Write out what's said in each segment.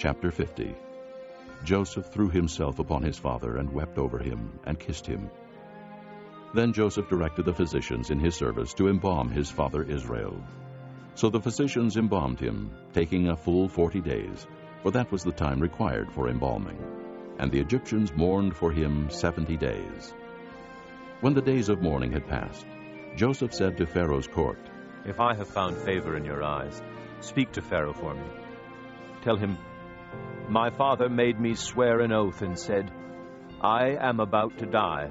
Chapter 50. Joseph threw himself upon his father and wept over him and kissed him. Then Joseph directed the physicians in his service to embalm his father Israel. So the physicians embalmed him, taking a full 40 days, for that was the time required for embalming. And the Egyptians mourned for him 70 days. When the days of mourning had passed, Joseph said to Pharaoh's court, "If I have found favor in your eyes, speak to Pharaoh for me. Tell him, my father made me swear an oath and said, 'I am about to die.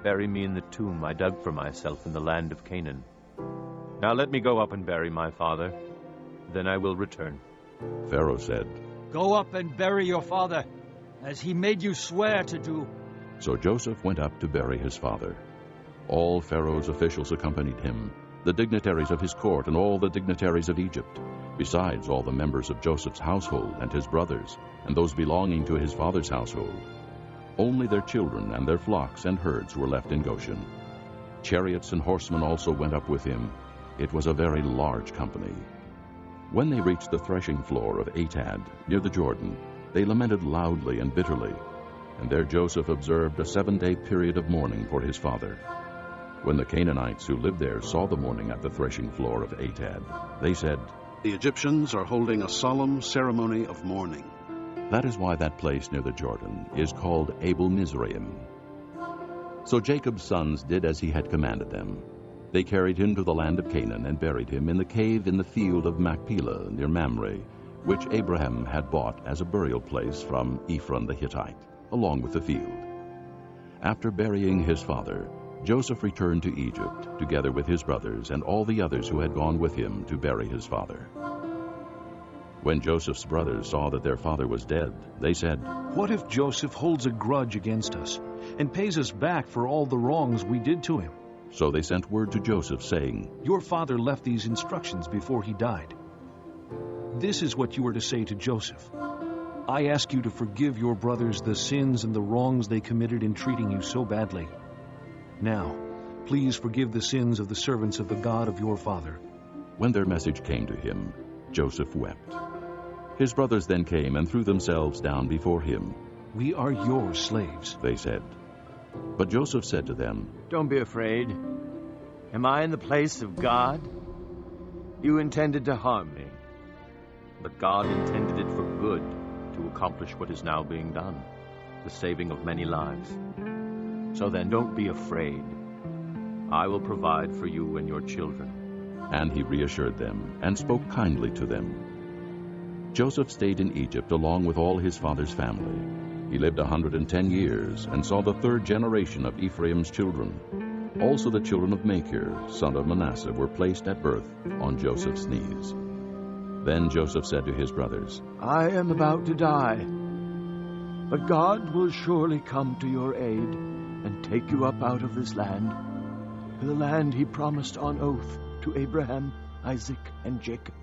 Bury me in the tomb I dug for myself in the land of Canaan. Now let me go up and bury my father. Then I will return.'" Pharaoh said, "Go up and bury your father, as he made you swear to do." So Joseph went up to bury his father. All Pharaoh's officials accompanied him, the dignitaries of his court and all the dignitaries of Egypt, besides all the members of Joseph's household and his brothers, and those belonging to his father's household. Only their children and their flocks and herds were left in Goshen. Chariots and horsemen also went up with him. It was a very large company. When they reached the threshing floor of Atad, near the Jordan, they lamented loudly and bitterly, and there Joseph observed a 7-day period of mourning for his father. When the Canaanites who lived there saw the mourning at the threshing floor of Atad, they said, "The Egyptians are holding a solemn ceremony of mourning." That is why that place near the Jordan is called Abel Mizraim. So Jacob's sons did as he had commanded them. They carried him to the land of Canaan and buried him in the cave in the field of Machpelah near Mamre, which Abraham had bought as a burial place from Ephron the Hittite, along with the field. After burying his father, Joseph returned to Egypt, together with his brothers and all the others who had gone with him to bury his father. When Joseph's brothers saw that their father was dead, they said, "What if Joseph holds a grudge against us and pays us back for all the wrongs we did to him?" So they sent word to Joseph, saying, "Your father left these instructions before he died. This is what you are to say to Joseph. I ask you to forgive your brothers the sins and the wrongs they committed in treating you so badly. Now, please forgive the sins of the servants of the God of your father." When their message came to him, Joseph wept. His brothers then came and threw themselves down before him. "We are your slaves," they said. But Joseph said to them, "Don't be afraid. Am I in the place of God? You intended to harm me, But God intended it for good, to accomplish what is now being done, the saving of many lives. So then don't be afraid. I will provide for you and your children." And he reassured them and spoke kindly to them. Joseph stayed in Egypt along with all his father's family. He lived 110 years and saw the 3rd generation of Ephraim's children. Also the children of Machir, son of Manasseh, were placed at birth on Joseph's knees. Then Joseph said to his brothers, "I am about to die, but God will surely come to your aid and take you up out of this land, to the land he promised on oath to Abraham, Isaac, and Jacob."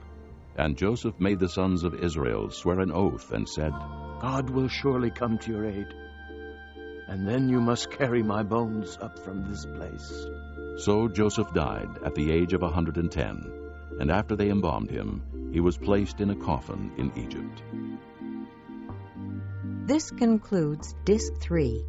And Joseph made the sons of Israel swear an oath and said, "God will surely come to your aid, and then you must carry my bones up from this place." So Joseph died at the age of 110, and after they embalmed him, he was placed in a coffin in Egypt. This concludes Disc 3.